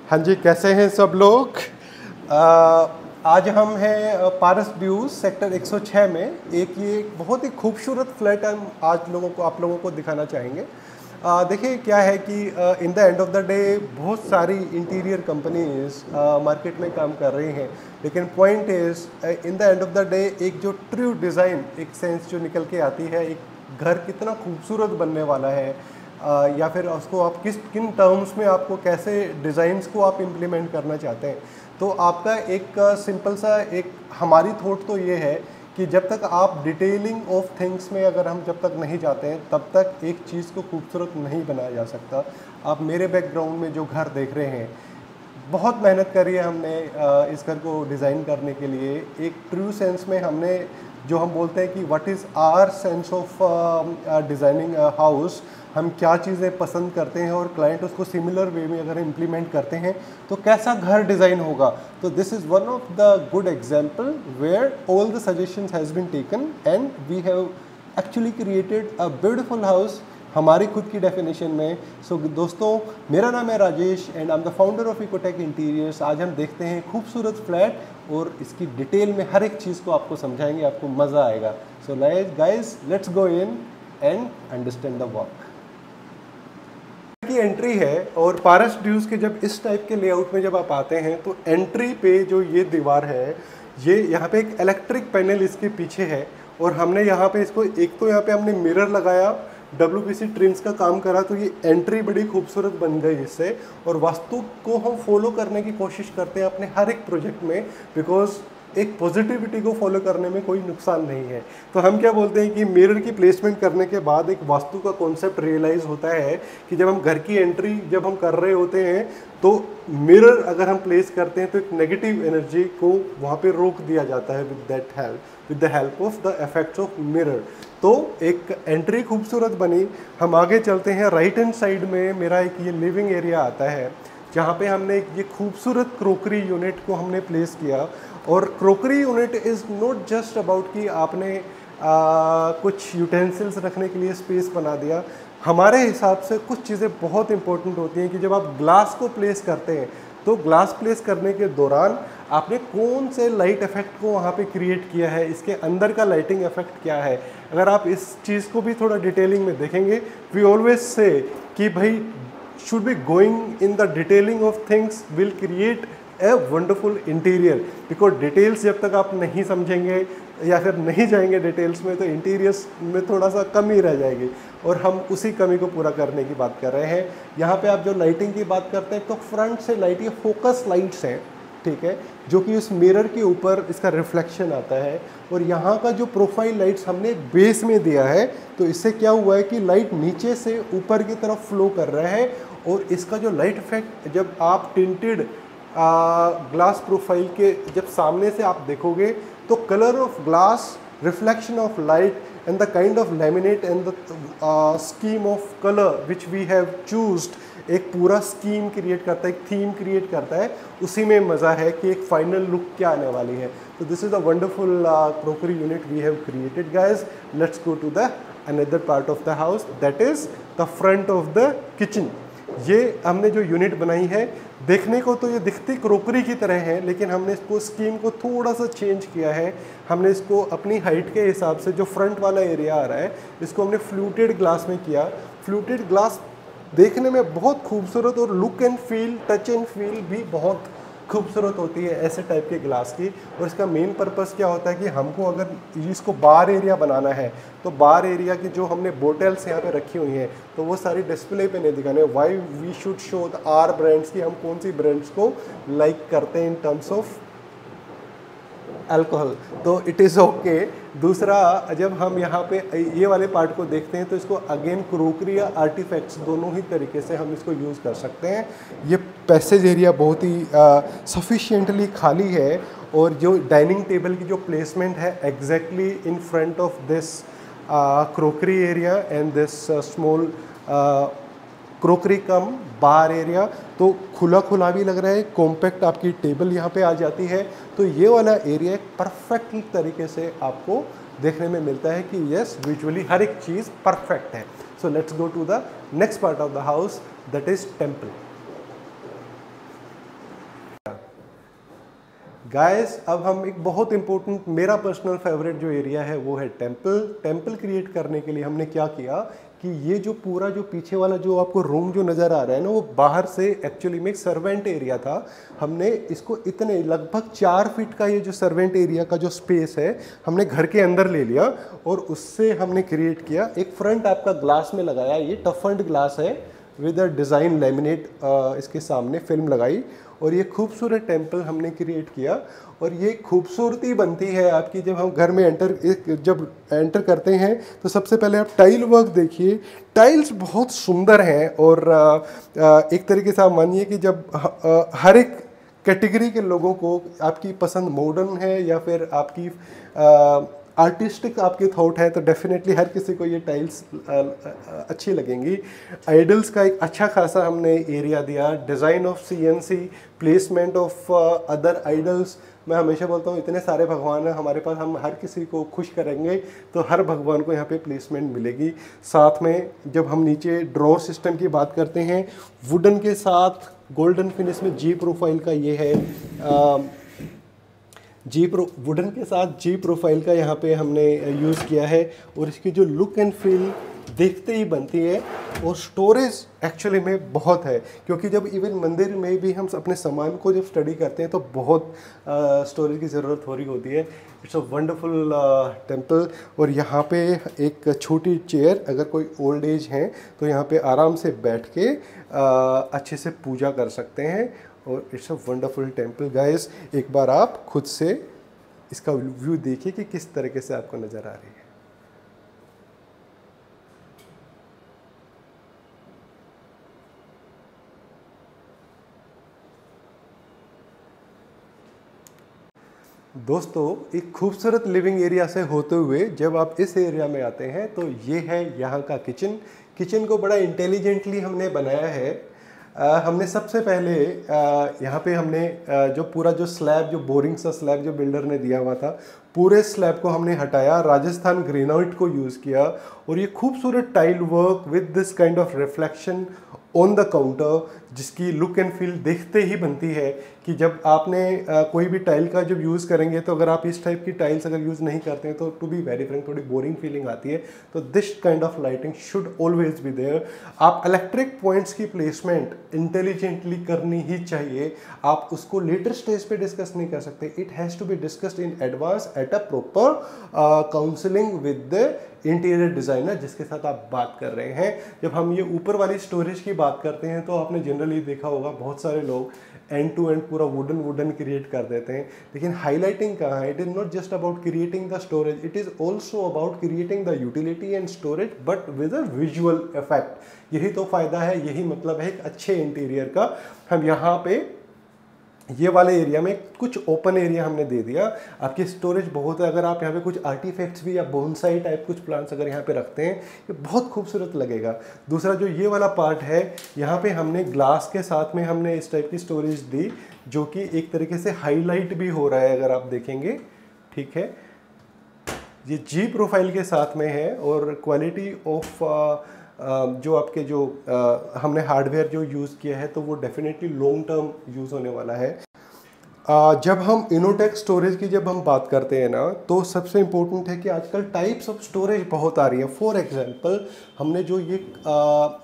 हाँ जी, कैसे हैं सब लोग। आज हम हैं पारस व्यूज सेक्टर 106 में। ये बहुत ही खूबसूरत फ्लैट हम आज आप लोगों को दिखाना चाहेंगे। देखिए क्या है कि इन the end of the day बहुत सारी इंटीरियर कंपनीज मार्केट में काम कर रही हैं, लेकिन point is in the end of the day एक जो ट्रू डिज़ाइन, एक सेंस जो निकल के आती है, एक घर कितना खूबसूरत बनने वाला है, या फिर उसको आप किन टर्म्स में आपको कैसे डिज़ाइंस को आप इम्प्लीमेंट करना चाहते हैं। तो आपका एक सिंपल सा एक हमारी थॉट तो ये है कि जब तक आप डिटेलिंग ऑफ थिंग्स में अगर हम जब तक नहीं जाते हैं तब तक एक चीज़ को खूबसूरत नहीं बनाया जा सकता। आप मेरे बैकग्राउंड में जो घर देख रहे हैं, बहुत मेहनत करी है हमने इस घर को डिज़ाइन करने के लिए। एक ट्रू सेंस में हमने जो हम बोलते हैं कि what is our sense of designing house, हम क्या चीज़ें पसंद करते हैं और क्लाइंट उसको सिमिलर वे में अगर इम्प्लीमेंट करते हैं तो कैसा घर डिज़ाइन होगा। तो this is one of the good example where all the suggestions has been taken and we have actually created a beautiful house हमारी खुद की डेफिनेशन में। सो दोस्तों, मेरा नाम है Rajesh and I am the founder of Ecotech interiors. आज हम देखते हैं खूबसूरत फ्लैट और इसकी डिटेल में हर एक चीज़ को आपको समझाएंगे, आपको मज़ा आएगा। So guys, let's go in and understand the work. की एंट्री है और पारस ड्यूज के जब इस टाइप के लेआउट में जब आप आते हैं तो एंट्री पे जो ये दीवार है, ये यहाँ पे एक इलेक्ट्रिक पैनल इसके पीछे है और हमने यहाँ पे इसको एक तो यहाँ पे हमने मिरर लगाया, WPC ट्रिम्स का काम करा, तो ये एंट्री बड़ी खूबसूरत बन गई इससे। और वास्तु को हम फॉलो करने की कोशिश करते हैं अपने हर एक प्रोजेक्ट में, बिकॉज एक पॉजिटिविटी को फॉलो करने में कोई नुकसान नहीं है। तो हम क्या बोलते हैं कि मिरर की प्लेसमेंट करने के बाद एक वास्तु का कॉन्सेप्ट रियलाइज़ होता है कि जब हम घर की एंट्री जब हम कर रहे होते हैं तो मिरर अगर हम प्लेस करते हैं तो एक नेगेटिव एनर्जी को वहाँ पे रोक दिया जाता है with the help of the effects of mirror. तो एक एंट्री खूबसूरत बनी। हम आगे चलते हैं। राइट हैंड साइड में मेरा एक ये लिविंग एरिया आता है जहाँ पे हमने ये खूबसूरत क्रोकरी यूनिट को हमने प्लेस किया। और crockery unit is not just about कि आपने कुछ यूटेंसिल्स रखने के लिए स्पेस बना दिया। हमारे हिसाब से कुछ चीज़ें बहुत इंपॉर्टेंट होती हैं कि जब आप ग्लास को प्लेस करते हैं तो ग्लास प्लेस करने के दौरान आपने कौन से लाइट इफेक्ट को वहाँ पे क्रिएट किया है, इसके अंदर का लाइटिंग इफेक्ट क्या है। अगर आप इस चीज़ को भी थोड़ा डिटेलिंग में देखेंगे, वी ऑलवेज से कि भाई should be going in the detailing of things will create a wonderful interior, because details जब तक आप नहीं समझेंगे या फिर नहीं जाएंगे डिटेल्स में तो इंटीरियर्स में थोड़ा सा कमी रह जाएगी, और हम उसी कमी को पूरा करने की बात कर रहे हैं। यहाँ पे आप जो लाइटिंग की बात करते हैं तो फ्रंट से लाइट, ये फोकस लाइट्स हैं, ठीक है, जो कि उस मिरर के ऊपर इसका रिफ्लेक्शन आता है। और यहाँ का जो प्रोफाइल लाइट्स हमने बेस में दिया है तो इससे क्या हुआ है कि लाइट नीचे से ऊपर की तरफ फ्लो कर रहा है। और इसका जो लाइट इफेक्ट जब आप टिंटेड ग्लास प्रोफाइल के जब सामने से आप देखोगे तो colour of glass, reflection of light and the kind of laminate and the scheme of colour which we have choosed, एक पूरा स्कीम क्रिएट करता है, एक थीम क्रिएट करता है। उसी में मज़ा है कि एक फाइनल लुक क्या आने वाली है। तो this is a wonderful crockery unit we have created guys. Let's go to the another part of the house, that is the front of the kitchen. ये हमने जो यूनिट बनाई है, देखने को तो ये दिखती क्रोकरी की तरह है, लेकिन हमने इसको स्कीम को थोड़ा सा चेंज किया है। हमने इसको अपनी हाइट के हिसाब से जो फ्रंट वाला एरिया आ रहा है इसको हमने फ्लूटेड ग्लास में किया। फ्लूटेड ग्लास देखने में बहुत खूबसूरत और look and feel, touch and feel भी बहुत खूबसूरत होती है ऐसे टाइप के ग्लास की। और इसका मेन पर्पस क्या होता है कि हमको अगर इसको बार एरिया बनाना है तो बार एरिया की जो हमने बोटल्स यहाँ पे रखी हुई हैं तो वो सारी डिस्प्ले पे नहीं दिखाने। Why we should show the our brands की हम कौन सी ब्रांड्स को लाइक करते हैं इन टर्म्स ऑफ अल्कोहल, तो इट इज़ ओके। दूसरा, जब हम यहाँ पे ये वाले पार्ट को देखते हैं तो इसको अगेन क्रोकरी या आर्टिफैक्ट्स दोनों ही तरीके से हम इसको यूज़ कर सकते हैं। ये पैसेज एरिया बहुत ही सफिशिएंटली खाली है और जो डाइनिंग टेबल की जो प्लेसमेंट है exactly in front of this crockery area and this small crockery come bar area, तो खुला खुला भी लग रहा है। कॉम्पैक्ट आपकी टेबल यहाँ पे आ जाती है, तो ये वाला एरिया परफेक्ट तरीके से आपको देखने में मिलता है कि यस, विजुअली हर एक चीज़ परफेक्ट है। So let's go to the next part of the house, that is temple. Guys अब हम एक बहुत इंपॉर्टेंट, मेरा पर्सनल फेवरेट जो एरिया है वो है टेंपल। टेंपल क्रिएट करने के लिए हमने क्या किया कि ये जो पूरा जो पीछे वाला जो आपको रूम जो नज़र आ रहा है ना, वो बाहर से एक्चुअली में एक सर्वेंट एरिया था। हमने इसको इतने लगभग 4 फीट का ये जो सर्वेंट एरिया का जो स्पेस है हमने घर के अंदर ले लिया और उससे हमने क्रिएट किया। एक फ्रंट आपका ग्लास में लगाया, ये टफन्ड ग्लास है विद अ डिज़ाइन लेमिनेट, इसके सामने फिल्म लगाई और ये खूबसूरत टेंपल हमने क्रिएट किया। और ये खूबसूरती बनती है आपकी जब हम घर में जब एंटर करते हैं तो सबसे पहले आप टाइल वर्क देखिए। टाइल्स बहुत सुंदर हैं और एक तरीके से आप मानिए कि जब हर एक कैटेगरी के लोगों को आपकी पसंद मॉडर्न है या फिर आपकी आर्टिस्टिक आपके थॉट है तो डेफिनेटली हर किसी को ये टाइल्स अच्छी लगेंगी। आइडल्स का एक अच्छा खासा हमने एरिया दिया, design of CNC, placement of other idols. मैं हमेशा बोलता हूँ इतने सारे भगवान हैं हमारे पास, हम हर किसी को खुश करेंगे तो हर भगवान को यहाँ पे प्लेसमेंट मिलेगी। साथ में जब हम नीचे ड्रॉर सिस्टम की बात करते हैं, वुडन के साथ गोल्डन फिनिश में जी प्रोफाइल का ये है, वुडन के साथ जी प्रोफाइल का यहाँ पे हमने यूज़ किया है और इसकी जो लुक एंड फील देखते ही बनती है। और स्टोरेज एक्चुअली में बहुत है, क्योंकि जब इवन मंदिर में भी हम अपने सामान को जब स्टडी करते हैं तो बहुत स्टोरेज की ज़रूरत हो रही होती है। It's a wonderful temple. और यहाँ पे एक छोटी चेयर, अगर कोई ओल्ड एज हैं तो यहाँ पे आराम से बैठ के अच्छे से पूजा कर सकते हैं। और it's a wonderful temple guys, एक बार आप खुद से इसका व्यू देखिए कि किस तरीके से आपको नज़र आ रही है। दोस्तों एक खूबसूरत लिविंग एरिया से होते हुए जब आप इस एरिया में आते हैं तो ये है यहाँ का किचन। किचन को बड़ा इंटेलिजेंटली हमने बनाया है। हमने सबसे पहले यहाँ पे हमने जो पूरा जो स्लैब, जो बोरिंग सा स्लैब जो बिल्डर ने दिया हुआ था, पूरे स्लैब को हमने हटाया, राजस्थान ग्रेनाइट को यूज़ किया और ये खूबसूरत tile work with this kind of reflection on the counter, जिसकी लुक एंड फील देखते ही बनती है कि जब आपने कोई भी टाइल का जब यूज़ करेंगे तो अगर आप इस टाइप की टाइल्स अगर यूज़ नहीं करते हैं तो टू बी वेरी फ्रैंक थोड़ी बोरिंग फीलिंग आती है। तो this kind of lighting should always be there. आप इलेक्ट्रिक पॉइंट्स की प्लेसमेंट इंटेलिजेंटली करनी ही चाहिए। आप उसको लेटर स्टेज पे डिस्कस नहीं कर सकते, it has to be discussed in advance at a proper counselling with the interior designer जिसके साथ आप बात कर रहे हैं। जब हम ये ऊपर वाली स्टोरेज की बात करते हैं तो आपने जनरली देखा होगा बहुत सारे लोग एंड टू एंड पूरा वुडन क्रिएट कर देते हैं, लेकिन हाईलाइटिंग कहाँ है? It is not just about creating the storage, it is also about creating the utility and storage but with a visual effect. यही तो फ़ायदा है, यही मतलब है एक अच्छे इंटीरियर का। हम यहाँ पे ये वाले एरिया में कुछ ओपन एरिया हमने दे दिया। आपकी स्टोरेज बहुत है, अगर आप यहाँ पे कुछ आर्टिफैक्ट्स भी या बोनसाई टाइप कुछ प्लांट्स अगर यहाँ पे रखते हैं ये बहुत खूबसूरत लगेगा। दूसरा जो ये वाला पार्ट है, यहाँ पे हमने ग्लास के साथ में हमने इस टाइप की स्टोरेज दी जो कि एक तरीके से हाईलाइट भी हो रहा है अगर आप देखेंगे, ठीक है। ये जी प्रोफाइल के साथ में है और क्वालिटी ऑफ जो आपके जो हमने हार्डवेयर जो यूज़ किया है तो वो डेफिनेटली लॉन्ग टर्म यूज़ होने वाला है। जब हम इनोटेक स्टोरेज की जब हम बात करते हैं ना तो सबसे इम्पोर्टेंट है कि आजकल टाइप्स ऑफ स्टोरेज बहुत आ रही है। फॉर एग्जांपल हमने जो ये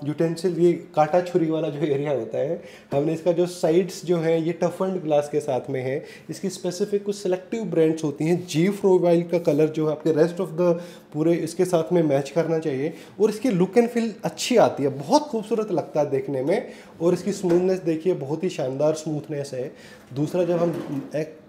यूटेंसिल, ये काटा छुरी वाला जो एरिया होता है, हमने इसका जो साइड्स जो है ये टफन्ड ग्लास के साथ में है। इसकी स्पेसिफिक कुछ सेलेक्टिव ब्रांड्स होती हैं। जी प्रोफाइल का कलर जो है आपके रेस्ट ऑफ द पूरे इसके साथ में मैच करना चाहिए और इसकी लुक एंड फील अच्छी आती है, बहुत खूबसूरत लगता है देखने में। और इसकी स्मूथनेस देखिए, बहुत ही शानदार स्मूथनेस है। दूसरा जब हम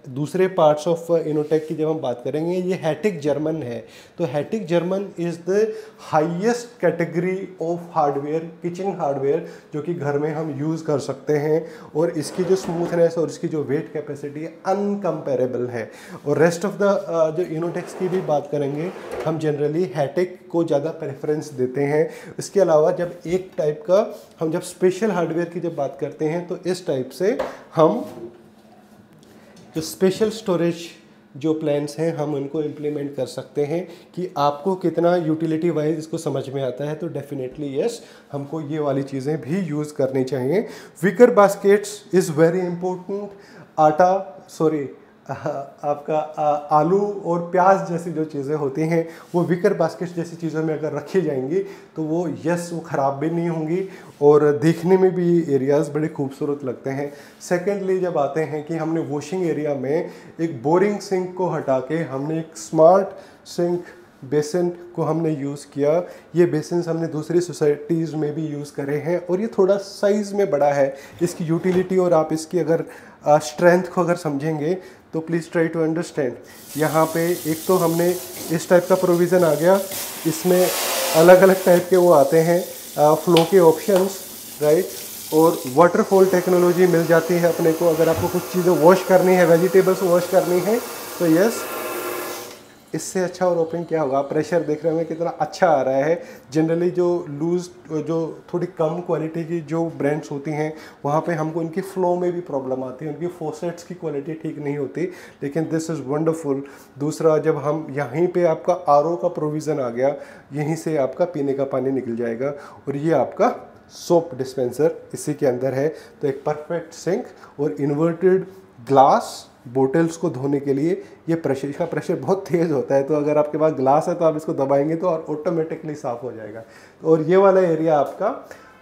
दूसरे पार्ट्स ऑफ इनोटेक की जब हम बात करेंगे, ये हैटिक जर्मन है। तो hectic German is the highest category of hardware, kitchen hardware जो कि घर में हम यूज़ कर सकते हैं और इसकी जो स्मूथनेस और इसकी जो वेट कैपेसिटी है अनकम्पेरेबल है। और रेस्ट ऑफ द जो इनोटेक्स की भी बात करेंगे, हम जनरली हैटिक को ज़्यादा प्रेफरेंस देते हैं। इसके अलावा जब एक टाइप का हम जब स्पेशल हार्डवेयर की जब बात करते हैं तो इस टाइप से हम जो स्पेशल स्टोरेज जो प्लान्स हैं हम उनको इम्प्लीमेंट कर सकते हैं कि आपको कितना यूटिलिटी वाइज इसको समझ में आता है। तो डेफिनेटली यस, हमको ये वाली चीज़ें भी यूज़ करनी चाहिए। Wicker baskets is very important. आपका आलू और प्याज जैसी जो चीज़ें होती हैं वो विकर बास्केट जैसी चीज़ों में अगर रखी जाएंगी तो वो वो ख़राब भी नहीं होंगी और देखने में भी एरियाज़ बड़े खूबसूरत लगते हैं। सेकेंडली जब आते हैं कि हमने वॉशिंग एरिया में एक बोरिंग सिंक को हटा के हमने एक स्मार्ट सिंक बेसिन को हमने यूज़ किया। ये बेसिन्स हमने दूसरी सोसाइटीज़ में भी यूज़ करे हैं और ये थोड़ा साइज़ में बड़ा है। इसकी यूटिलिटी और आप इसकी अगर स्ट्रेंथ को अगर समझेंगे तो प्लीज़ ट्राई टू अंडरस्टैंड। यहाँ पे एक तो हमने इस टाइप का प्रोविज़न आ गया, इसमें अलग अलग टाइप के वो आते हैं फ्लो के ऑप्शंस, राइट, और वाटरफॉल टेक्नोलॉजी मिल जाती है अपने को। अगर आपको कुछ चीज़ें वॉश करनी है, वेजिटेबल्स वॉश करनी है तो यस, इससे अच्छा और ओपन क्या होगा। प्रेशर देख रहे होंगे कितना अच्छा आ रहा है। जनरली जो लूज, जो थोड़ी कम क्वालिटी की जो ब्रांड्स होती हैं वहाँ पे हमको इनकी फ्लो में भी प्रॉब्लम आती है, उनकी फॉसेट्स की क्वालिटी ठीक नहीं होती, लेकिन दिस इज़ वंडरफुल। दूसरा, जब हम यहीं पे आपका आरओ का प्रोविज़न आ गया, यहीं से आपका पीने का पानी निकल जाएगा और ये आपका सोप डिस्पेंसर इसी के अंदर है। तो एक परफेक्ट सिंक और इन्वर्टेड ग्लास बोटल्स को धोने के लिए ये प्रेशर, इसका प्रेशर बहुत तेज़ होता है, तो अगर आपके पास ग्लास है तो आप इसको दबाएंगे तो और ऑटोमेटिकली साफ़ हो जाएगा। और ये वाला एरिया आपका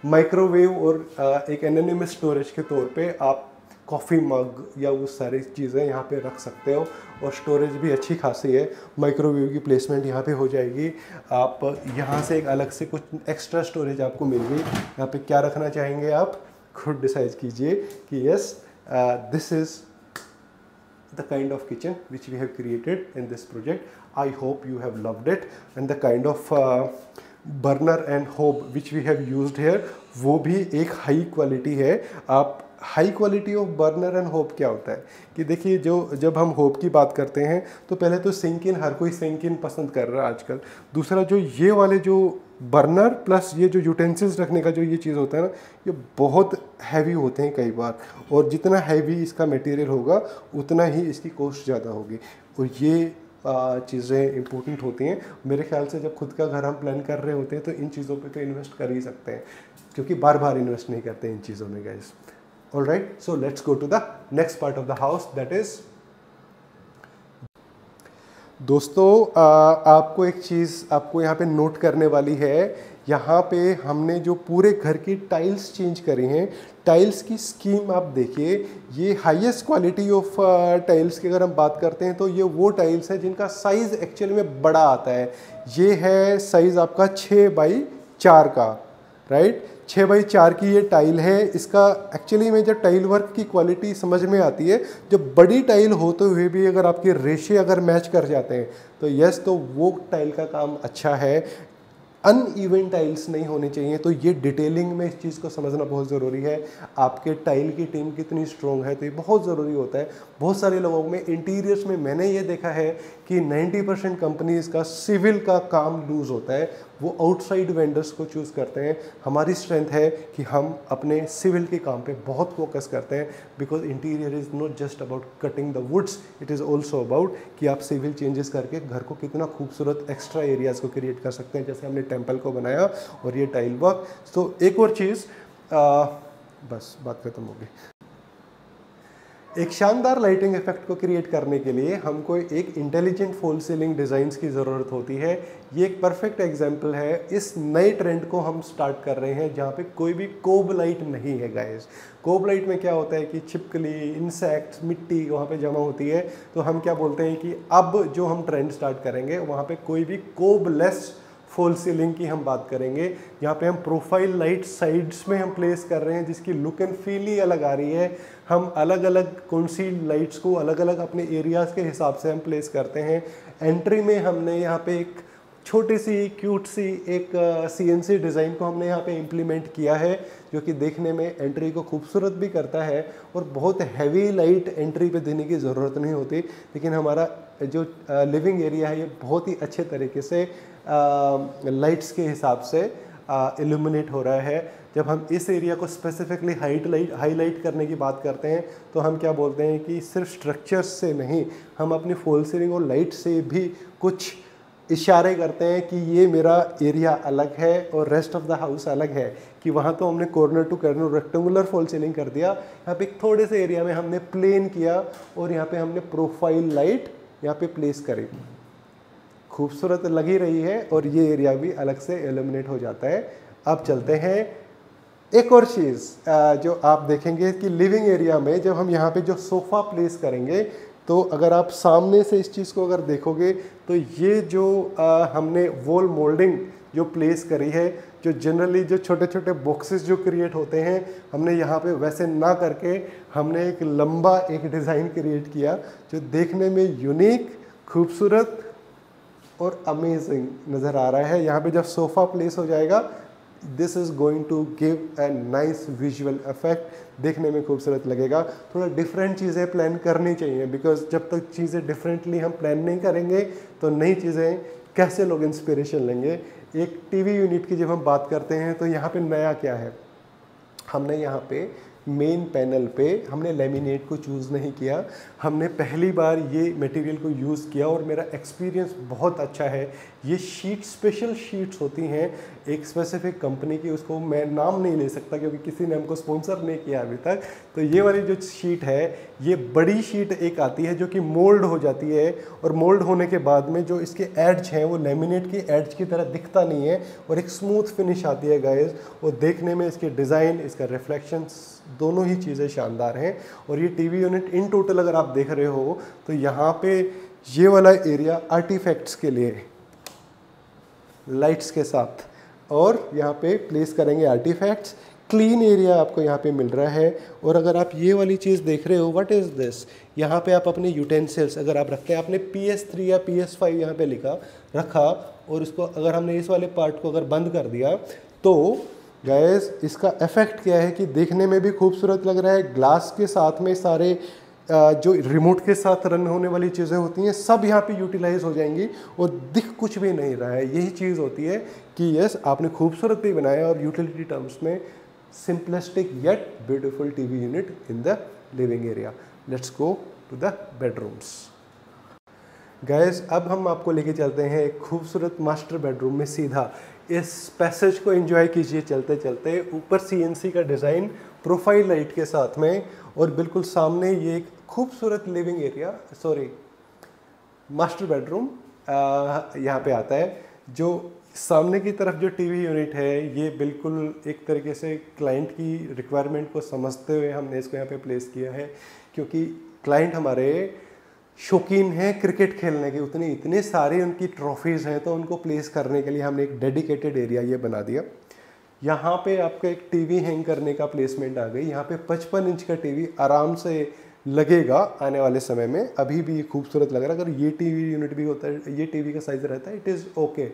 माइक्रोवेव और एक एनोनिमस स्टोरेज के तौर पे आप कॉफ़ी मग या वो सारी चीज़ें यहाँ पे रख सकते हो और स्टोरेज भी अच्छी खासी है। माइक्रोवेव की प्लेसमेंट यहाँ पे हो जाएगी। आप यहाँ से एक अलग से कुछ एक्स्ट्रा स्टोरेज आपको मिल गई। यहाँ पे क्या रखना चाहेंगे आप खुद डिसाइड कीजिए कि yes, this is the kind of kitchen which we have created in this project. I hope you have loved it, and the kind of burner and hob which we have used here वो भी एक high quality है। आप high quality of burner and होब क्या होता है कि देखिए, जब हम होब की बात करते हैं तो पहले तो सिंक इन, हर कोई सिंक इन पसंद कर रहा है आजकल। दूसरा, जो ये वाले जो बर्नर प्लस ये जो यूटेंसिल्स रखने का जो ये चीज़ होता है ना, ये बहुत हैवी होते हैं कई बार, और जितना हैवी इसका मटेरियल होगा उतना ही इसकी कॉस्ट ज़्यादा होगी। और ये चीज़ें इंपॉर्टेंट होती हैं। मेरे ख्याल से जब खुद का घर हम प्लान कर रहे होते हैं तो इन चीज़ों पे तो इन्वेस्ट कर ही सकते हैं, क्योंकि बार बार इन्वेस्ट नहीं करते इन चीज़ों में guys. Alright, so let's go to the next part of the house, that is, दोस्तों आपको एक चीज़ आपको यहाँ पे नोट करने वाली है। यहाँ पे हमने जो पूरे घर की टाइल्स चेंज करी हैं, टाइल्स की स्कीम आप देखिए। ये हाईएस्ट क्वालिटी ऑफ टाइल्स की अगर हम बात करते हैं तो ये वो टाइल्स है जिनका साइज़ एक्चुअली में बड़ा आता है। ये है साइज़ आपका 6x4 का, राइट, 6x4 की ये टाइल है। इसका एक्चुअली में जब टाइल वर्क की क्वालिटी समझ में आती है, जब बड़ी टाइल होते हुए भी अगर आपके रेशे अगर मैच कर जाते हैं तो यस, तो वो टाइल का काम अच्छा है। अनइवन टाइल्स नहीं होनी चाहिए। तो ये डिटेलिंग में इस चीज़ को समझना बहुत ज़रूरी है। आपके टाइल की टीम कितनी स्ट्रॉन्ग है, तो ये बहुत ज़रूरी होता है। बहुत सारे लोगों में इंटीरियर्स में मैंने ये देखा है कि 90% कंपनीज़ का सिविल का काम लूज़ होता है, वो आउटसाइड वेंडर्स को चूज़ करते हैं। हमारी स्ट्रेंथ है कि हम अपने सिविल के काम पे बहुत फोकस करते हैं, because interior is not just about cutting the woods, it is also about कि आप सिविल चेंजेस करके घर को कितना खूबसूरत एक्स्ट्रा एरियाज़ को क्रिएट कर सकते हैं, जैसे हमने टेम्पल को बनाया और ये टाइल वर्क। तो एक और चीज़, बस बात खत्म हो गई। एक शानदार लाइटिंग इफेक्ट को क्रिएट करने के लिए हमको एक इंटेलिजेंट फॉल सीलिंग डिज़ाइंस की ज़रूरत होती है। ये एक परफेक्ट एग्जांपल है। इस नए ट्रेंड को हम स्टार्ट कर रहे हैं जहाँ पे कोई भी कोब लाइट नहीं है गाइस। कोब लाइट में क्या होता है कि छिपकली, इंसेक्ट्स, मिट्टी वहाँ पे जमा होती है। तो हम क्या बोलते हैं कि अब जो हम ट्रेंड स्टार्ट करेंगे वहाँ पे कोई भी कोबलेस फॉल सीलिंग की हम बात करेंगे। यहाँ पे हम प्रोफाइल लाइट साइड्स में हम प्लेस कर रहे हैं, जिसकी लुक एंड फील ही अलग आ रही है। हम अलग अलग कौन सी लाइट्स को अलग अलग अपने एरियाज़ के हिसाब से हम प्लेस करते हैं। एंट्री में हमने यहाँ पे एक छोटी सी क्यूट सी एक CNC डिज़ाइन को हमने यहाँ पे इम्प्लीमेंट किया है, जो कि देखने में एंट्री को खूबसूरत भी करता है और बहुत हैवी लाइट एंट्री पे देने की ज़रूरत नहीं होती। लेकिन हमारा जो लिविंग एरिया है ये बहुत ही अच्छे तरीके से लाइट्स के हिसाब से इल्यूमिनेट हो रहा है। जब हम इस एरिया को स्पेसिफिकली हाईलाइट करने की बात करते हैं तो हम क्या बोलते हैं कि सिर्फ स्ट्रक्चर्स से नहीं, हम अपनी फॉल सीलिंग और लाइट से भी कुछ इशारे करते हैं कि ये मेरा एरिया अलग है और रेस्ट ऑफ द हाउस अलग है। कि वहाँ तो हमने corner to corner rectangular fall ceiling कर दिया, यहाँ पे एक थोड़े से एरिया में हमने प्लेन किया और यहाँ पे हमने प्रोफाइल लाइट यहाँ पे प्लेस करी। खूबसूरत लगी रही है और ये एरिया भी अलग से एलिमिनेट हो जाता है। अब चलते हैं एक और चीज़ जो आप देखेंगे कि लिविंग एरिया में जब हम यहाँ पे जो सोफ़ा प्लेस करेंगे, तो अगर आप सामने से इस चीज़ को अगर देखोगे तो ये जो हमने वॉल मोल्डिंग जो प्लेस करी है, जो जनरली जो छोटे छोटे बॉक्सेस जो क्रिएट होते हैं, हमने यहाँ पे वैसे ना करके हमने एक लंबा एक डिज़ाइन क्रिएट किया जो देखने में यूनिक, खूबसूरत और अमेजिंग नज़र आ रहा है। यहाँ पे जब सोफ़ा प्लेस हो जाएगा, this is going to give a nice visual effect, देखने में खूबसूरत लगेगा। थोड़ा डिफरेंट चीज़ें प्लान करनी चाहिए, बिकॉज जब तक चीज़ें डिफरेंटली हम प्लान नहीं करेंगे तो नई चीज़ें कैसे लोग इंस्पिरेशन लेंगे। एक टीवी यूनिट की जब हम बात करते हैं तो यहाँ पे नया क्या है, हमने यहाँ पे मेन पैनल पे हमने लेमिनेट को चूज़ नहीं किया, हमने पहली बार ये मटेरियल को यूज़ किया और मेरा एक्सपीरियंस बहुत अच्छा है। ये शीट स्पेशल शीट्स होती हैं एक स्पेसिफिक कंपनी की, उसको मैं नाम नहीं ले सकता क्योंकि किसी ने हमको स्पॉन्सर नहीं किया अभी तक। तो ये वाली जो शीट है, ये बड़ी शीट एक आती है जो कि मोल्ड हो जाती है, और मोल्ड होने के बाद में जो इसके एड्ज हैं वो लेमिनेट की एड्ज की तरह दिखता नहीं है और एक स्मूथ फिनिश आती है गाइस। और देखने में इसके डिज़ाइन, इसका रिफ्लेक्शंस, दोनों ही चीज़ें शानदार हैं। और ये टीवी यूनिट इन टोटल अगर आप देख रहे हो तो यहाँ पे ये वाला एरिया आर्टिफैक्ट्स के लिए लाइट्स के साथ, और यहाँ पे प्लेस करेंगे आर्टिफैक्ट्स। क्लीन एरिया आपको यहाँ पे मिल रहा है। और अगर आप ये वाली चीज़ देख रहे हो, व्हाट इज़ दिस, यहाँ पे आप अपने यूटेंसिल्स अगर आप रखते हैं, आपने PS3 या PS5 यहाँ पे रखा, और इसको अगर हमने इस वाले पार्ट को अगर बंद कर दिया तो गैस इसका इफेक्ट क्या है कि देखने में भी खूबसूरत लग रहा है। ग्लास के साथ में सारे जो रिमोट के साथ रन होने वाली चीज़ें होती हैं सब यहाँ पे यूटिलाइज हो जाएंगी और दिख कुछ भी नहीं रहा है। यही चीज़ होती है कि यस, आपने खूबसूरत भी बनाया और यूटिलिटी टर्म्स में simplistic yet beautiful TV unit in the living area. Let's go to the bedrooms. Guys अब हम आपको लेके चलते हैं एक खूबसूरत मास्टर बेडरूम में। सीधा इस पैसेज को एंजॉय कीजिए चलते चलते। ऊपर CNC का डिज़ाइन प्रोफाइल लाइट के साथ में, और बिल्कुल सामने ये एक खूबसूरत living area, sorry master bedroom यहाँ पे आता है। जो सामने की तरफ जो टीवी यूनिट है, ये बिल्कुल एक तरीके से क्लाइंट की रिक्वायरमेंट को समझते हुए हमने इसको यहाँ पे प्लेस किया है, क्योंकि क्लाइंट हमारे शौकीन हैं क्रिकेट खेलने के, इतने सारे उनकी ट्रॉफीज़ हैं, तो उनको प्लेस करने के लिए हमने एक डेडिकेटेड एरिया ये बना दिया। यहाँ पे आपका एक टीवी हैंग करने का प्लेसमेंट आ गई। यहाँ पे 55 इंच का टीवी आराम से लगेगा आने वाले समय में। अभी भी खूबसूरत लग रहा है। अगर ये टीवी यूनिट भी होता है, ये टीवी का साइज़ रहता है, इट इज़ ओके।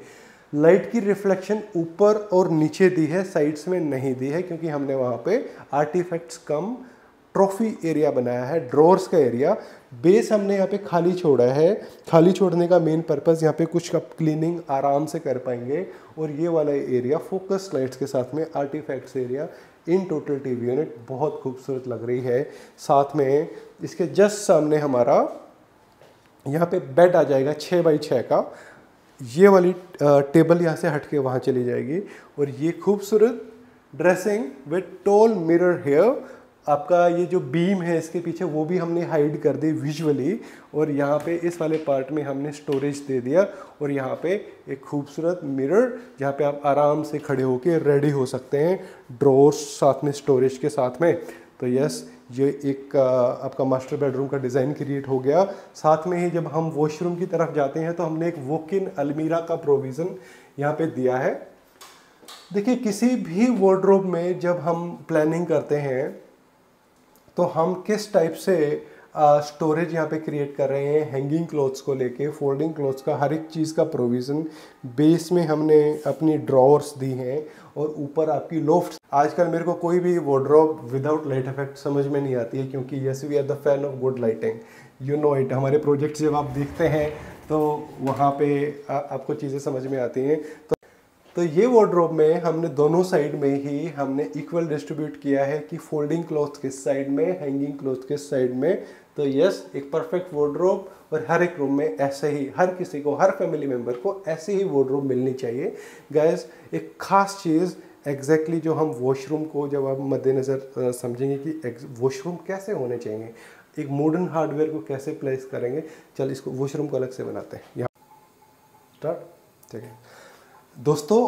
लाइट की रिफ्लेक्शन ऊपर और नीचे दी है, साइड्स में नहीं दी है, क्योंकि हमने वहाँ पे आर्टिफैक्ट्स कम ट्रॉफी एरिया बनाया है, ड्रॉर्स का एरिया। बेस हमने यहाँ पे खाली छोड़ा है। खाली छोड़ने का मेन पर्पस, यहाँ पे कुछ कप क्लीनिंग आराम से कर पाएंगे। और ये वाला एरिया फोकस लाइट्स के साथ में artefacts area. In total TV unit बहुत खूबसूरत लग रही है। साथ में इसके जस्ट सामने हमारा यहाँ पे बेड आ जाएगा 6 बाई 6 का। ये वाली टेबल यहाँ से हट के वहाँ चली जाएगी। और ये खूबसूरत dressing with tall mirror here. आपका ये जो बीम है इसके पीछे, वो भी हमने हाइड कर दी विजुअली। और यहाँ पे इस वाले पार्ट में हमने स्टोरेज दे दिया, और यहाँ पे एक खूबसूरत मिरर जहाँ पे आप आराम से खड़े होके रेडी हो सकते हैं, ड्रॉर्स साथ में स्टोरेज के साथ में। तो यस, ये एक आपका मास्टर बेडरूम का डिज़ाइन क्रिएट हो गया। साथ में ही जब हम वॉशरूम की तरफ जाते हैं तो हमने एक वॉक इन अलमीरा का प्रोविज़न यहाँ पे दिया है। देखिए, किसी भी वार्डरोब में जब हम प्लानिंग करते हैं तो हम किस टाइप से स्टोरेज यहाँ पे क्रिएट कर रहे हैं, हैंगिंग क्लॉथ्स को लेके, फोल्डिंग क्लॉथ्स का, हर एक चीज़ का प्रोविज़न। बेस में हमने अपनी ड्रॉर्स दी हैं, और ऊपर आपकी लोफ्ट। आजकल मेरे को कोई भी वार्डरोब विदाउट लाइट इफेक्ट समझ में नहीं आती है, क्योंकि yes, we are the fan of good lighting, you know it. हमारे प्रोजेक्ट्स जब आप देखते हैं तो वहाँ पे आपको चीज़ें समझ में आती हैं। तो ये वार्डरोब में हमने दोनों साइड में ही हमने इक्वल डिस्ट्रीब्यूट किया है कि फोल्डिंग क्लॉथ किस साइड में, हैंगिंग क्लॉथ किस साइड में। तो यस, एक परफेक्ट वार्डरोब। और हर एक रूम में ऐसे ही हर किसी को, हर फैमिली मेम्बर को ऐसे ही वार्डरोब मिलनी चाहिए। गाइस, एक खास चीज़ एग्जैक्टली जो हम वॉशरूम को जब हम मद्देनज़र समझेंगे कि वॉशरूम कैसे होने चाहिए, एक मॉडर्न हार्डवेयर को कैसे प्लेस करेंगे। चल इसको वॉशरूम को अलग से बनाते हैं। यहाँ स्टार्ट। ठीक है दोस्तों,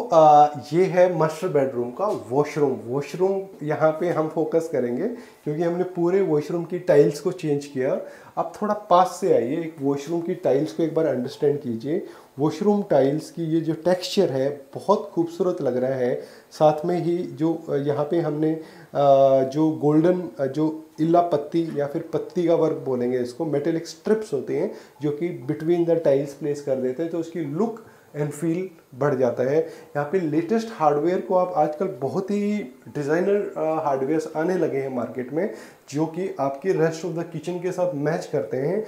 ये है मास्टर बेडरूम का वॉशरूम यहाँ पे हम फोकस करेंगे क्योंकि हमने पूरे वॉशरूम की टाइल्स को चेंज किया। अब थोड़ा पास से आइए, एक वॉशरूम की टाइल्स को एक बार अंडरस्टैंड कीजिए। वॉशरूम टाइल्स की ये जो टेक्सचर है बहुत खूबसूरत लग रहा है। साथ में ही जो यहाँ पे हमने जो गोल्डन जो इल्ला पत्ती या फिर पत्ती का वर्क बोलेंगे इसको, मेटेलिक स्ट्रिप्स होते हैं जो कि बिटवीन द टाइल्स प्लेस कर देते हैं, तो उसकी लुक एंड फील बढ़ जाता है। यहाँ पे लेटेस्ट हार्डवेयर को आप आजकल बहुत ही डिज़ाइनर हार्डवेयर्स आने लगे हैं मार्केट में जो कि आपके रेस्ट ऑफ द किचन के साथ मैच करते हैं।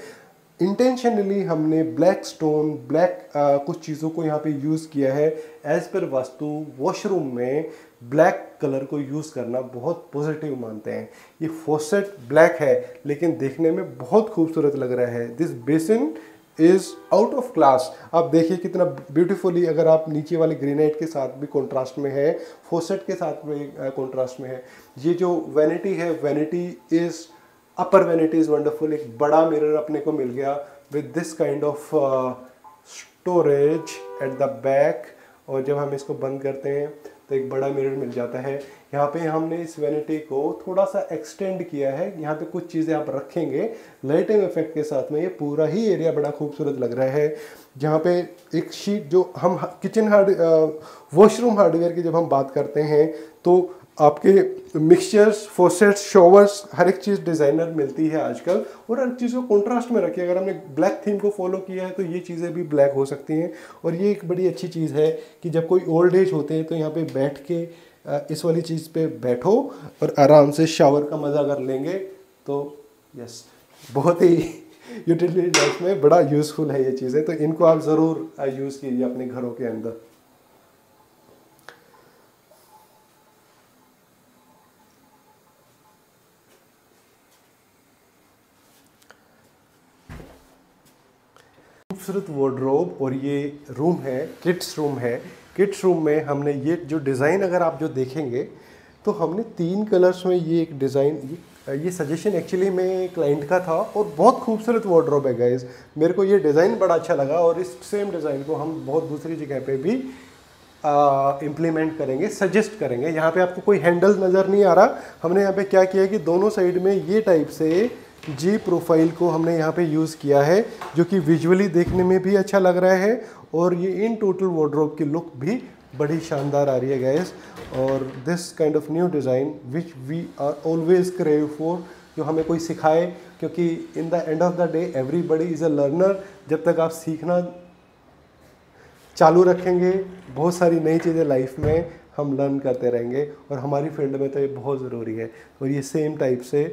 इंटेंशनली हमने ब्लैक स्टोन, ब्लैक कुछ चीज़ों को यहाँ पे यूज़ किया है। एज पर वास्तु वॉशरूम में ब्लैक कलर को यूज़ करना बहुत पॉजिटिव मानते हैं। ये फॉसेट ब्लैक है लेकिन देखने में बहुत खूबसूरत लग रहा है। This basin is out of class. आप देखिए कितना ब्यूटीफुली, अगर आप नीचे वाले ग्रेनाइट के साथ भी कॉन्ट्रास्ट में है, फॉसेट के साथ भी कॉन्ट्रास्ट में है। ये जो वैनिटी है, vanity is upper vanity is wonderful. एक बड़ा मिरर अपने को मिल गया with this kind of storage at the back, और जब हम इसको बंद करते हैं तो एक बड़ा मिरर मिल जाता है। यहाँ पे हमने इस वैनिटी को थोड़ा सा एक्सटेंड किया है। यहाँ पे कुछ चीज़ें आप रखेंगे लाइटिंग इफेक्ट के साथ में, ये पूरा ही एरिया बड़ा खूबसूरत लग रहा है। जहाँ पे एक शीट जो हम वॉशरूम हार्डवेयर की जब हम बात करते हैं तो आपके मिक्सचर्स, फॉसेट्स, शॉवर्स, हर एक चीज़ डिज़ाइनर मिलती है आजकल, और हर चीज़ को कॉन्ट्रास्ट में रखिए। अगर हमने ब्लैक थीम को फॉलो किया है तो ये चीज़ें भी ब्लैक हो सकती हैं। और ये एक बड़ी अच्छी चीज़ है कि जब कोई ओल्ड एज होते हैं तो यहाँ पे बैठ के इस वाली चीज़ पे बैठो और आराम से शावर का मज़ा कर लेंगे। तो यस, बहुत ही यूटिलिटी लाइफ में बड़ा यूज़फुल है ये चीज़ें, तो इनको आप ज़रूर यूज़ कीजिए अपने घरों के अंदर। खूबसूरत वार्डरोब, और ये रूम है किड्स रूम है। किड्स रूम में हमने ये जो डिज़ाइन, अगर आप जो देखेंगे तो हमने 3 कलर्स में ये एक डिज़ाइन, ये सजेशन एक्चुअली में क्लाइंट का था, और बहुत खूबसूरत वार्डरोब है गाइस। मेरे को ये डिज़ाइन बड़ा अच्छा लगा और इस सेम डिज़ाइन को हम बहुत दूसरी जगह पे भी इम्प्लीमेंट करेंगे, सजेस्ट करेंगे। यहाँ पे आपको कोई हैंडल नज़र नहीं आ रहा। हमने यहाँ पे क्या किया कि दोनों साइड में ये टाइप से जी प्रोफाइल को हमने यहाँ पे यूज़ किया है, जो कि विजुअली देखने में भी अच्छा लग रहा है, और ये इन टोटल वार्डरोब की लुक भी बड़ी शानदार आ रही है गाइस। और this kind of new design which we are always crave for, जो हमें कोई सिखाए, क्योंकि in the end of the day everybody is a learner. जब तक आप सीखना चालू रखेंगे, बहुत सारी नई चीज़ें लाइफ में हम लर्न करते रहेंगे, और हमारी फील्ड में तो ये बहुत ज़रूरी है। और ये सेम टाइप से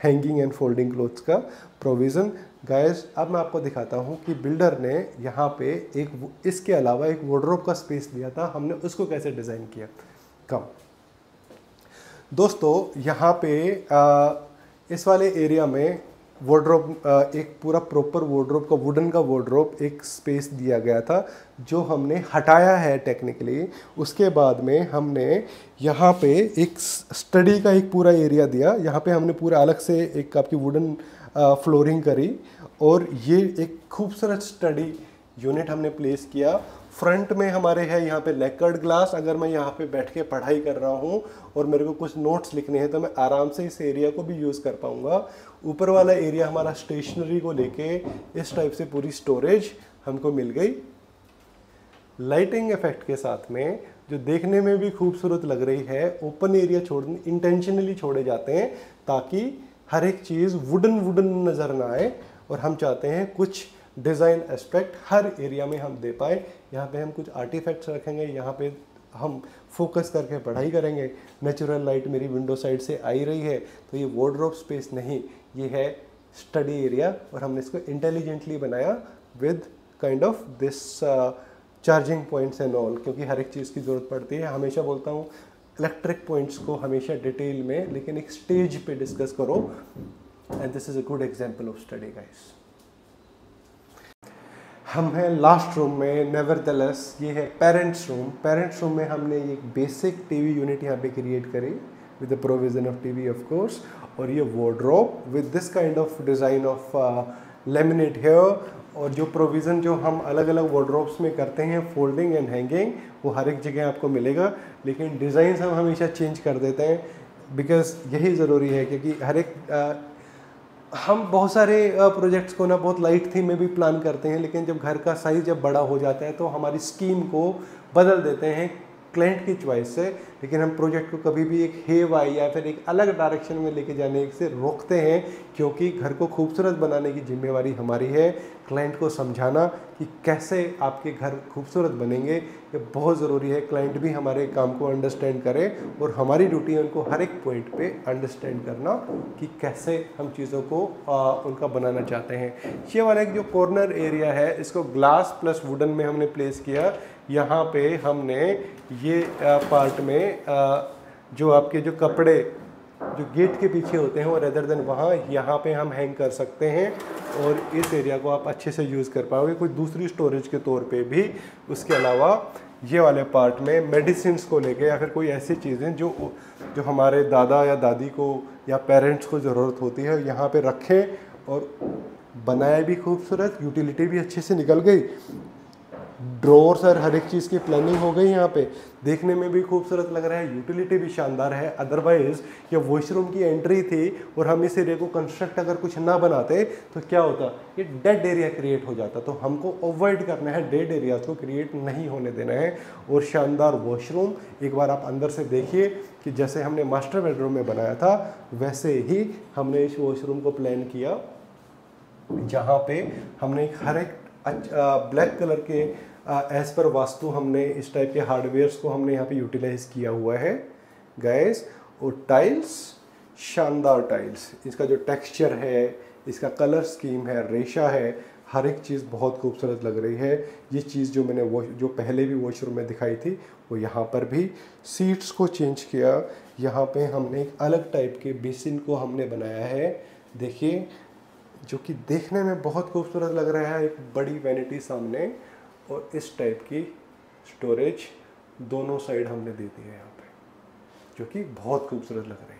हैंगिंग एंड फोल्डिंग क्लोथ्स का प्रोविज़न गाइस। अब मैं आपको दिखाता हूँ कि बिल्डर ने यहाँ पे एक इसके अलावा एक वार्डरोब का स्पेस दिया था, हमने उसको कैसे डिज़ाइन किया। कम दोस्तों, यहाँ पे इस वाले एरिया में वार्डरोब, एक पूरा प्रॉपर वार्डरोब का, वुडन का वार्डरोब एक स्पेस दिया गया था जो हमने हटाया है टेक्निकली। उसके बाद में हमने यहाँ पे एक स्टडी का एक पूरा एरिया दिया। यहाँ पे हमने पूरा अलग से एक आपकी वुडन फ्लोरिंग करी, और ये एक खूबसूरत स्टडी यूनिट हमने प्लेस किया। फ्रंट में हमारे है यहाँ पे लेकर्ड ग्लास। अगर मैं यहाँ पे बैठ के पढ़ाई कर रहा हूँ और मेरे को कुछ नोट्स लिखने हैं तो मैं आराम से इस एरिया को भी यूज़ कर पाऊँगा। ऊपर वाला एरिया हमारा स्टेशनरी को लेके इस टाइप से पूरी स्टोरेज हमको मिल गई, लाइटिंग इफेक्ट के साथ में, जो देखने में भी खूबसूरत लग रही है। ओपन एरिया इंटेंशनली छोड़े जाते हैं ताकि हर एक चीज़ वुडन नज़र ना आए, और हम चाहते हैं कुछ डिज़ाइन एस्पेक्ट हर एरिया में हम दे पाए। यहाँ पे हम कुछ आर्टिफैक्ट्स रखेंगे, यहाँ पे हम फोकस करके पढ़ाई करेंगे। नेचुरल लाइट मेरी विंडो साइड से आई रही है, तो ये वार्डरोब स्पेस नहीं, ये है स्टडी एरिया, और हमने इसको इंटेलिजेंटली बनाया with kind of this charging points and all, क्योंकि हर एक चीज़ की ज़रूरत पड़ती है। हमेशा बोलता हूँ इलेक्ट्रिक पॉइंट्स को हमेशा डिटेल में, लेकिन एक स्टेज पे डिस्कस करो, and this is a good example of study guys. हम हैं लास्ट रूम में, नेवरदलेस ये है पेरेंट्स रूम। पेरेंट्स रूम में हमने एक बेसिक टीवी यूनिट यहाँ पे क्रिएट करी with the provision of TV of course, और ये wardrobe with this kind of design of laminate here. और जो प्रोविज़न जो हम अलग अलग वार्डरोब्स में करते हैं, फोल्डिंग एंड हैंगिंग, वो हर एक जगह आपको मिलेगा, लेकिन डिज़ाइंस हम हमेशा चेंज कर देते हैं बिकॉज यही ज़रूरी है, क्योंकि हर एक हम बहुत सारे प्रोजेक्ट्स को ना बहुत लाइट थीम में भी प्लान करते हैं, लेकिन जब घर का साइज़ जब बड़ा हो जाता है तो हमारी स्कीम को बदल देते हैं क्लाइंट की चॉइस से। लेकिन हम प्रोजेक्ट को कभी भी एक हेवाई या फिर एक अलग डायरेक्शन में लेके जाने से रोकते हैं, क्योंकि घर को खूबसूरत बनाने की जिम्मेवारी हमारी है। क्लाइंट को समझाना कि कैसे आपके घर खूबसूरत बनेंगे, ये बहुत ज़रूरी है। क्लाइंट भी हमारे काम को अंडरस्टैंड करे और हमारी ड्यूटी है उनको हर एक पॉइंट पे अंडरस्टैंड करना कि कैसे हम चीज़ों को उनका बनाना चाहते हैं। ये वाला एक जो कॉर्नर एरिया है, इसको ग्लास प्लस वुडन में हमने प्लेस किया। यहाँ पे हमने ये पार्ट में जो आपके जो कपड़े जो गेट के पीछे होते हैं, और अदर देन वहाँ यहाँ पे हम हैंग कर सकते हैं, और इस एरिया को आप अच्छे से यूज़ कर पाओगे कोई दूसरी स्टोरेज के तौर पे भी। उसके अलावा ये वाले पार्ट में मेडिसिन को लेके या फिर कोई ऐसी चीज़ें जो हमारे दादा या दादी को या पेरेंट्स को ज़रूरत होती है, यहाँ पे रखें। और बनाया भी खूबसूरत, यूटिलिटी भी अच्छे से निकल गई, ड्रॉर्स और हर एक चीज़ की प्लानिंग हो गई यहाँ पे, देखने में भी खूबसूरत लग रहा है, यूटिलिटी भी शानदार है। अदरवाइज़ ये वॉशरूम की एंट्री थी और हम इस एरिया को कंस्ट्रक्ट अगर कुछ ना बनाते तो क्या होता, ये डेड एरिया क्रिएट हो जाता। तो हमको अवॉइड करना है, डेड एरियाज को क्रिएट नहीं होने देना है। और शानदार वॉशरूम एक बार आप अंदर से देखिए कि जैसे हमने मास्टर बेडरूम में बनाया था वैसे ही हमने इस वॉशरूम को प्लान किया, जहाँ पे हमने हर एक ब्लैक कलर के एज पर वास्तु हमने इस टाइप के हार्डवेयर्स को हमने यहाँ पे यूटिलाइज किया हुआ है गाइस। और टाइल्स, शानदार टाइल्स, इसका जो टेक्सचर है, इसका कलर स्कीम है, रेशा है, हर एक चीज़ बहुत खूबसूरत लग रही है। ये चीज़ जो मैंने जो पहले भी वॉशरूम में दिखाई थी वो यहाँ पर भी सीट्स को चेंज किया। यहाँ पे हमने एक अलग टाइप के बेसिन को हमने बनाया है, देखिए, जो कि देखने में बहुत खूबसूरत लग रहा है। एक बड़ी वैनिटी सामने और इस टाइप की स्टोरेज दोनों साइड हमने दे दी है यहाँ पे, जो कि बहुत खूबसूरत लग रही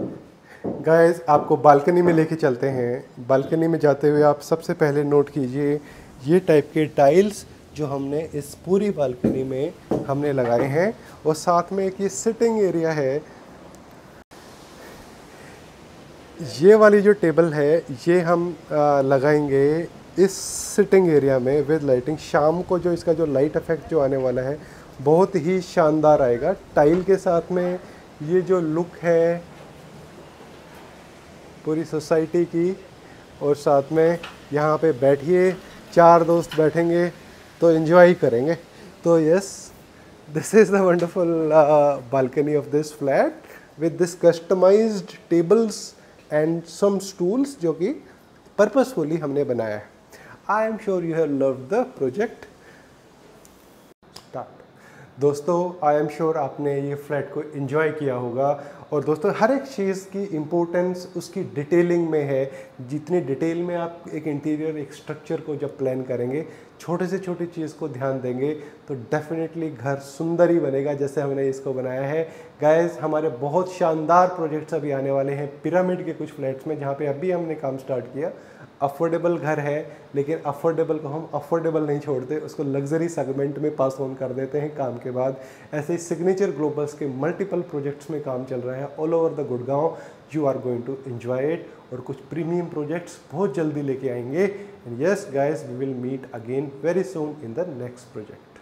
है। गाइस, आपको बालकनी में लेके चलते हैं। बालकनी में जाते हुए आप सबसे पहले नोट कीजिए ये टाइप के टाइल्स जो हमने इस पूरी बालकनी में हमने लगाए हैं, और साथ में एक ये सिटिंग एरिया है। ये वाली जो टेबल है ये हम लगाएंगे इस सिटिंग एरिया में विद लाइटिंग। शाम को जो इसका जो लाइट इफेक्ट जो आने वाला है बहुत ही शानदार आएगा। टाइल के साथ में ये जो लुक है पूरी सोसाइटी की, और साथ में यहाँ पे बैठिए, 4 दोस्त बैठेंगे तो एंजॉय करेंगे। तो yes, this is the wonderful balcony of this flat with this customised tables and some stools जो कि पर्पसफुली हमने बनाया है। I am sure you have loved the project. दोस्तों, आई एम श्योर आपने ये फ्लैट को एंजॉय किया होगा। और दोस्तों, हर एक चीज़ की इम्पोर्टेंस उसकी डिटेलिंग में है। जितनी डिटेल में आप एक इंटीरियर एक स्ट्रक्चर को जब प्लान करेंगे, छोटे से छोटी चीज़ को ध्यान देंगे तो डेफिनेटली घर सुंदर ही बनेगा जैसे हमने इसको बनाया है। गाइस, हमारे बहुत शानदार प्रोजेक्ट्स अभी आने वाले हैं पिरामिड के कुछ फ्लैट्स में, जहाँ पे अभी हमने काम स्टार्ट किया। अफोर्डेबल घर है, लेकिन अफोर्डेबल को हम अफोर्डेबल नहीं छोड़ते, उसको लग्जरी सेगमेंट में पास ऑन कर देते हैं काम के बाद। ऐसे ही सिग्नेचर ग्लोबल्स के मल्टीपल प्रोजेक्ट्स में काम चल रहा है all over the Gurgaon. You are going to enjoy it, और कुछ प्रीमियम प्रोजेक्ट्स बहुत जल्दी लेके आएंगे। And yes guys, we will meet again very soon in the next project.